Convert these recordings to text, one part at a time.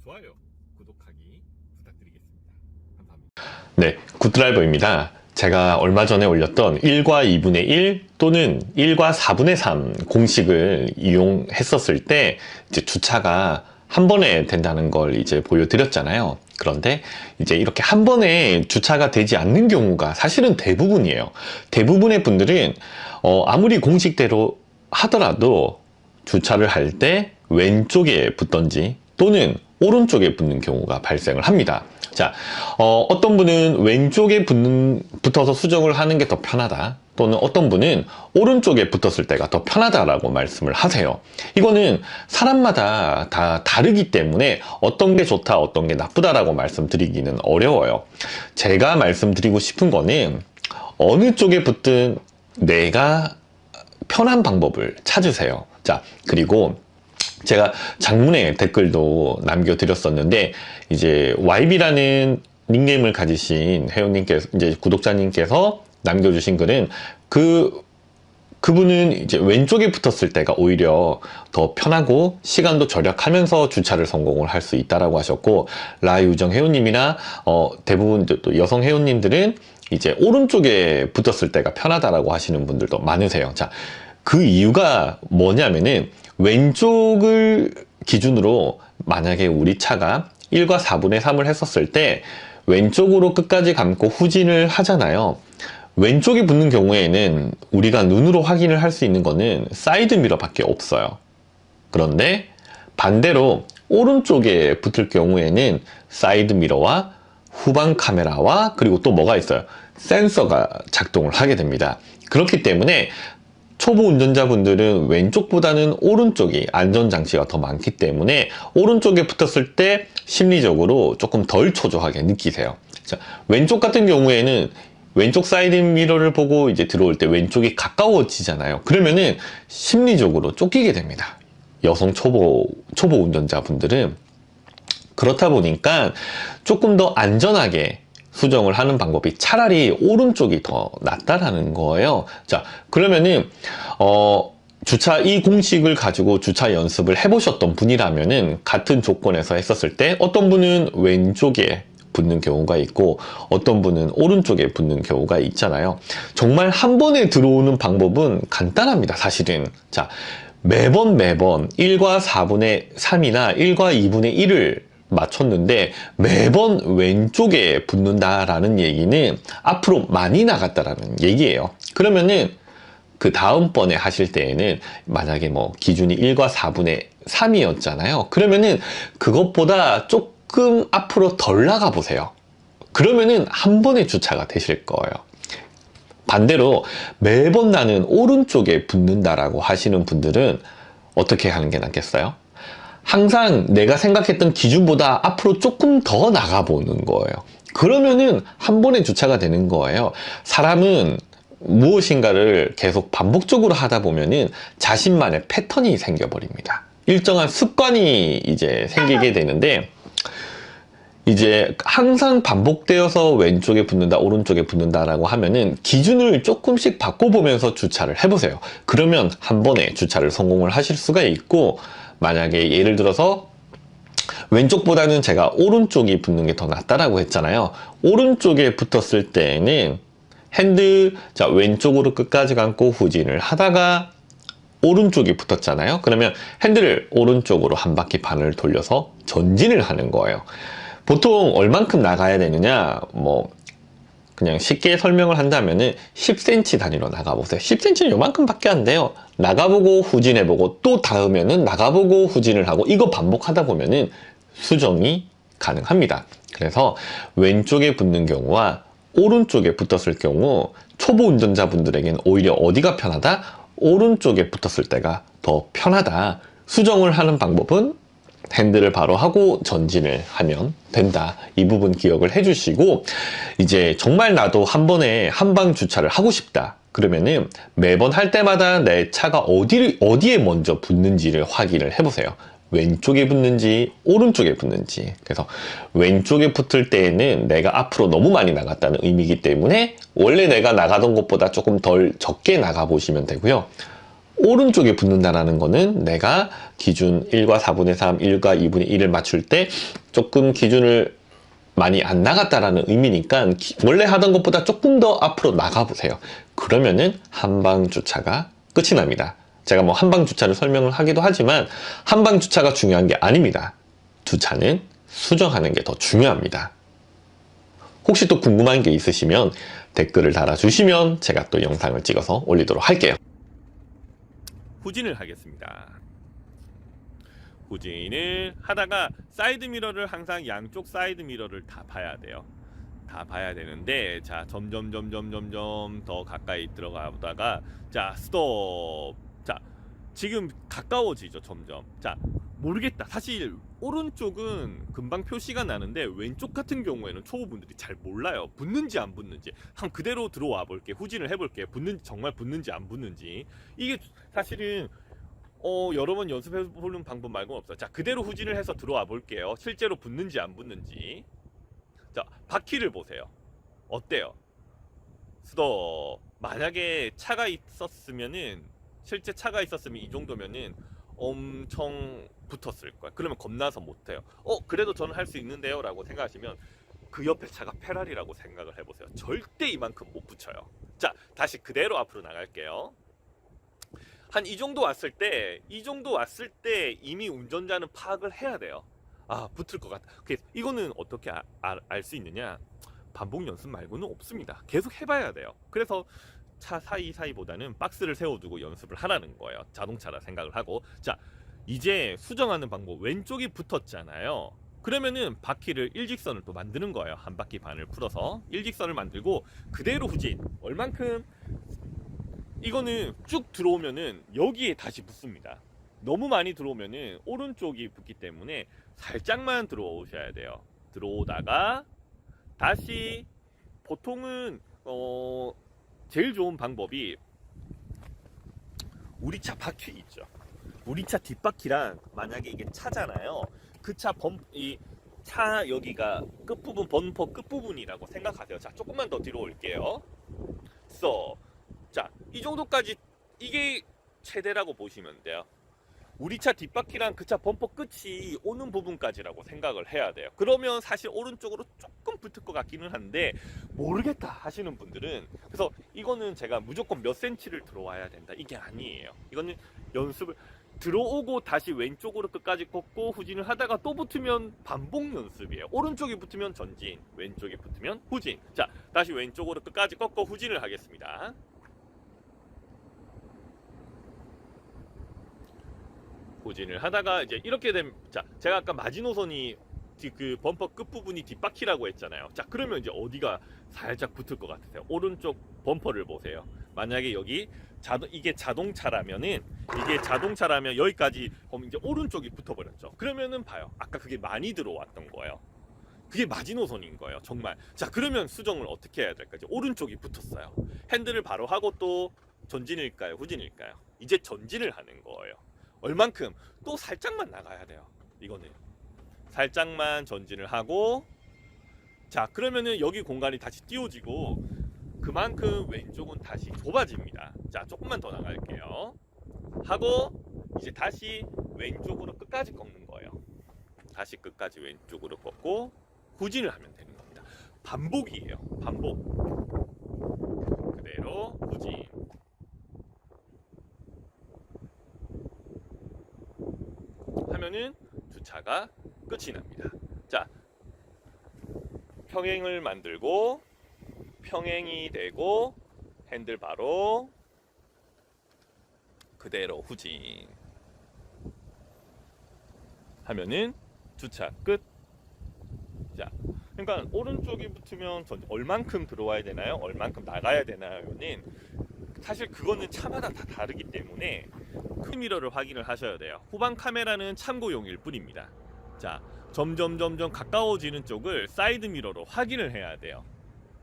좋아요, 구독하기 부탁드리겠습니다. 감사합니다. 네, 굿드라이버입니다. 제가 얼마 전에 올렸던 1과 2분의 1 또는 1과 4분의 3 공식을 이용했었을 때 이제 주차가 한 번에 된다는 걸 이제 보여드렸잖아요. 그런데 이제 이렇게 한 번에 주차가 되지 않는 경우가 사실은 대부분이에요. 대부분의 분들은 아무리 공식대로 하더라도 주차를 할 때 왼쪽에 붙던지 또는 오른쪽에 붙는 경우가 발생을 합니다. 자, 어떤 분은 왼쪽에 붙어서 수정을 하는 게 더 편하다, 또는 어떤 분은 오른쪽에 붙었을 때가 더 편하다라고 말씀을 하세요. 이거는 사람마다 다 다르기 때문에 어떤 게 좋다, 어떤 게 나쁘다라고 말씀드리기는 어려워요. 제가 말씀드리고 싶은 거는 어느 쪽에 붙든 내가 편한 방법을 찾으세요. 자, 그리고 제가 장문의 댓글도 남겨드렸었는데, 이제 YB라는 닉네임을 가지신 회원님께서, 이제 구독자님께서 남겨주신 글은 그분은 이제 왼쪽에 붙었을 때가 오히려 더 편하고 시간도 절약하면서 주차를 성공을 할 수 있다라고 하셨고, 라유정 회원님이나 대부분 또 여성 회원님들은 이제 오른쪽에 붙었을 때가 편하다라고 하시는 분들도 많으세요. 자, 그 이유가 뭐냐면은 왼쪽을 기준으로 만약에 우리 차가 1과 4분의 3을 했었을 때 왼쪽으로 끝까지 감고 후진을 하잖아요. 왼쪽에 붙는 경우에는 우리가 눈으로 확인을 할 수 있는 거는 사이드 미러 밖에 없어요. 그런데 반대로 오른쪽에 붙을 경우에는 사이드 미러와 후방 카메라와 그리고 또 뭐가 있어요? 센서가 작동을 하게 됩니다. 그렇기 때문에 초보 운전자분들은 왼쪽보다는 오른쪽이 안전장치가 더 많기 때문에 오른쪽에 붙었을 때 심리적으로 조금 덜 초조하게 느끼세요. 자, 왼쪽 같은 경우에는 왼쪽 사이드 미러를 보고 이제 들어올 때 왼쪽이 가까워지잖아요. 그러면은 심리적으로 쫓기게 됩니다. 여성 초보 운전자분들은. 그렇다 보니까 조금 더 안전하게 수정을 하는 방법이 차라리 오른쪽이 더 낫다라는 거예요. 자, 그러면은 주차 이 공식을 가지고 주차 연습을 해보셨던 분이라면은 같은 조건에서 했었을 때 어떤 분은 왼쪽에 붙는 경우가 있고 어떤 분은 오른쪽에 붙는 경우가 있잖아요. 정말 한 번에 들어오는 방법은 간단합니다, 사실은. 자, 매번 1과 4분의 3이나 1과 2분의 1을 맞췄는데 매번 왼쪽에 붙는다라는 얘기는 앞으로 많이 나갔다라는 얘기예요. 그러면은 그 다음번에 하실 때에는 만약에 뭐 기준이 1과 4분의 3이었잖아요. 그러면은 그것보다 조금 앞으로 덜 나가 보세요. 그러면은 한 번에 주차가 되실 거예요. 반대로 매번 나는 오른쪽에 붙는다라고 하시는 분들은 어떻게 하는 게 낫겠어요? 항상 내가 생각했던 기준보다 앞으로 조금 더 나가보는 거예요. 그러면은 한 번에 주차가 되는 거예요. 사람은 무엇인가를 계속 반복적으로 하다 보면은 자신만의 패턴이 생겨버립니다. 일정한 습관이 이제 생기게 되는데, 이제 항상 반복되어서 왼쪽에 붙는다, 오른쪽에 붙는다라고 하면은 기준을 조금씩 바꿔보면서 주차를 해보세요. 그러면 한 번에 주차를 성공을 하실 수가 있고, 만약에 예를 들어서 왼쪽보다는 제가 오른쪽이 붙는 게 더 낫다라고 했잖아요. 오른쪽에 붙었을 때는 자, 왼쪽으로 끝까지 감고 후진을 하다가 오른쪽이 붙었잖아요. 그러면 핸들을 오른쪽으로 한 바퀴 반을 돌려서 전진을 하는 거예요. 보통 얼만큼 나가야 되느냐, 뭐 그냥 쉽게 설명을 한다면은 10cm 단위로 나가보세요. 10cm는 요만큼 밖에 안 돼요. 나가보고 후진해보고 또 닿으면은 나가보고 후진을 하고, 이거 반복하다 보면은 수정이 가능합니다. 그래서 왼쪽에 붙는 경우와 오른쪽에 붙었을 경우 초보 운전자분들에게는 오히려 어디가 편하다? 오른쪽에 붙었을 때가 더 편하다. 수정을 하는 방법은 핸들을 바로 하고 전진을 하면 된다. 이 부분 기억을 해주시고, 이제 정말 나도 한 번에 한방 주차를 하고 싶다. 그러면은 매번 할 때마다 내 차가 어디에 먼저 붙는지를 확인을 해보세요. 왼쪽에 붙는지 오른쪽에 붙는지. 그래서 왼쪽에 붙을 때에는 내가 앞으로 너무 많이 나갔다는 의미이기 때문에 원래 내가 나가던 것보다 조금 덜 적게 나가 보시면 되고요. 오른쪽에 붙는다라는 거는 내가 기준 1과 4분의 3, 1과 2분의 1을 맞출 때 조금 기준을 많이 안 나갔다라는 의미니까 원래 하던 것보다 조금 더 앞으로 나가보세요. 그러면은 한방 주차가 끝이 납니다. 제가 뭐 한방 주차를 설명을 하기도 하지만 한방 주차가 중요한 게 아닙니다. 주차는 수정하는 게 더 중요합니다. 혹시 또 궁금한 게 있으시면 댓글을 달아주시면 제가 또 영상을 찍어서 올리도록 할게요. 후진을 하겠습니다. 후진을 하다가 사이드 미러를 항상 양쪽 사이드 미러를 다 봐야 돼요. 다 봐야 되는데 자 점점 더 가까이 들어가다가 자 스톱. 자 지금 가까워지죠 점점. 자 모르겠다. 사실 오른쪽은 금방 표시가 나는데 왼쪽 같은 경우에는 초보분들이 잘 몰라요. 붙는지 안 붙는지. 한번 그대로 들어와 볼게. 후진을 해볼게. 붙는지 정말 붙는지 안 붙는지. 이게 사실은 여러 번 연습해보는 방법 말고는 없어요. 자 그대로 후진을 해서 들어와 볼게요. 실제로 붙는지 안 붙는지. 자 바퀴를 보세요. 어때요? 스톱. 만약에 차가 있었으면은 실제 차가 있었으면 이 정도면은 엄청 붙었을 거야. 그러면 겁나서 못해요. 그래도 저는 할 수 있는데요 라고 생각하시면 그 옆에 차가 페라리라고 생각을 해보세요. 절대 이만큼 못 붙여요. 자 다시 그대로 앞으로 나갈게요. 한 이 정도 왔을 때 이미 운전자는 파악을 해야 돼요. 아 붙을 것 같다. 그래서 이거는 어떻게 알 수 있느냐, 반복 연습 말고는 없습니다. 계속 해봐야 돼요. 그래서 차 사이보다는 박스를 세워두고 연습을 하라는 거예요. 자동차라 생각을 하고. 자 이제 수정하는 방법, 왼쪽이 붙었잖아요. 그러면은 바퀴를 일직선을 또 만드는 거예요. 한 바퀴 반을 풀어서 일직선을 만들고 그대로 후진. 얼만큼? 이거는 쭉 들어오면은 여기에 다시 붙습니다. 너무 많이 들어오면은 오른쪽이 붙기 때문에 살짝만 들어오셔야 돼요. 들어오다가 다시 보통은 제일 좋은 방법이 우리 차 바퀴 있죠. 우리 차 뒷바퀴랑 만약에 이게 차잖아요. 그 차 여기가 끝부분, 범퍼 끝부분이라고 생각하세요. 자 조금만 더 뒤로 올게요. 자 이 정도까지 이게 최대라고 보시면 돼요. 우리 차 뒷바퀴랑 그 차 범퍼 끝이 오는 부분까지라고 생각을 해야 돼요. 그러면 사실 오른쪽으로 조금 붙을 것 같기는 한데 모르겠다 하시는 분들은, 그래서 이거는 제가 무조건 몇 센치를 들어와야 된다 이게 아니에요. 이거는 연습을 들어오고 다시 왼쪽으로 끝까지 꺾고 후진을 하다가 또 붙으면 반복 연습이에요. 오른쪽이 붙으면 전진, 왼쪽이 붙으면 후진. 자 다시 왼쪽으로 끝까지 꺾고 후진을 하겠습니다. 후진을 하다가 이제 이렇게 되면, 자 제가 아까 마지노선이 그 범퍼 끝부분이 뒷바퀴라고 했잖아요. 자 그러면 이제 어디가 살짝 붙을 것 같으세요? 오른쪽 범퍼를 보세요. 만약에 여기 이게 자동차라면 여기까지 보면 이제 오른쪽이 붙어버렸죠. 그러면은 봐요. 아까 그게 많이 들어왔던 거예요. 그게 마지노선인 거예요. 정말. 자 그러면 수정을 어떻게 해야 될까요? 오른쪽이 붙었어요. 핸들을 바로 하고 또 전진일까요? 후진일까요? 이제 전진을 하는 거예요. 얼만큼? 또 살짝만 나가야 돼요. 이거는 살짝만 전진을 하고, 자 그러면은 여기 공간이 다시 띄워지고 그만큼 왼쪽은 다시 좁아집니다. 자 조금만 더 나갈게요. 하고 이제 다시 왼쪽으로 끝까지 꺾는 거예요. 다시 끝까지 왼쪽으로 꺾고 후진을 하면 되는 겁니다. 반복이에요. 반복. 그대로 후진. 하면은 주차가 끝이 납니다. 자 평행을 만들고 평행이 되고 핸들바로 그대로 후진 하면은 주차 끝. 자 그러니까 오른쪽이 붙으면 얼만큼 들어와야 되나요? 얼만큼 나가야 되나요는 사실 그거는 차마다 다 다르기 때문에 큰 미러를 확인을 하셔야 돼요. 후방 카메라는 참고용일 뿐입니다. 자 점점 가까워지는 쪽을 사이드 미러로 확인을 해야 돼요.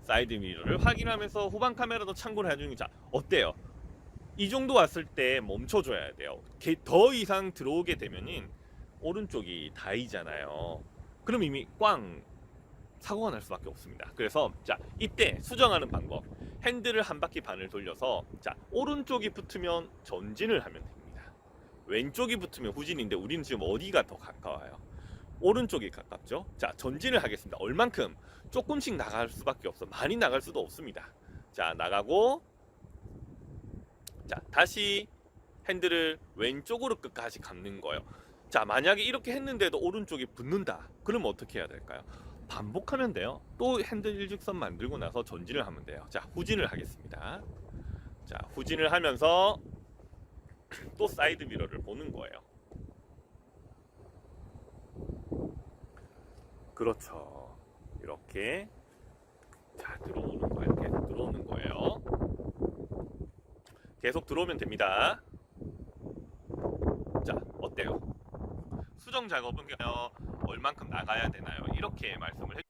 사이드 미러를 확인하면서 후방 카메라도 참고를 해주는 게, 자 어때요? 이 정도 왔을 때 멈춰줘야 돼요. 더 이상 들어오게 되면은 오른쪽이 다이잖아요. 그럼 이미 꽝 사고가 날 수밖에 없습니다. 그래서 자 이때 수정하는 방법, 핸들을 한 바퀴 반을 돌려서 자 오른쪽이 붙으면 전진을 하면 됩니다. 왼쪽이 붙으면 후진인데 우리는 지금 어디가 더 가까워요? 오른쪽이 가깝죠? 자 전진을 하겠습니다. 얼만큼? 조금씩 나갈 수밖에 없어. 많이 나갈 수도 없습니다. 자 나가고 자 다시 핸들을 왼쪽으로 끝까지 감는 거예요. 자 만약에 이렇게 했는데도 오른쪽이 붙는다. 그럼 어떻게 해야 될까요? 반복하면 돼요. 또 핸들 일직선 만들고 나서 전진을 하면 돼요. 자 후진을 하겠습니다. 자 후진을 하면서 또 사이드 미러를 보는 거예요. 그렇죠. 이렇게 자 들어오는 거예요. 계속 들어오는 거예요. 계속 들어오면 됩니다. 자 어때요? 수정 작업은 얼만큼 나가야 되나요? 이렇게 말씀을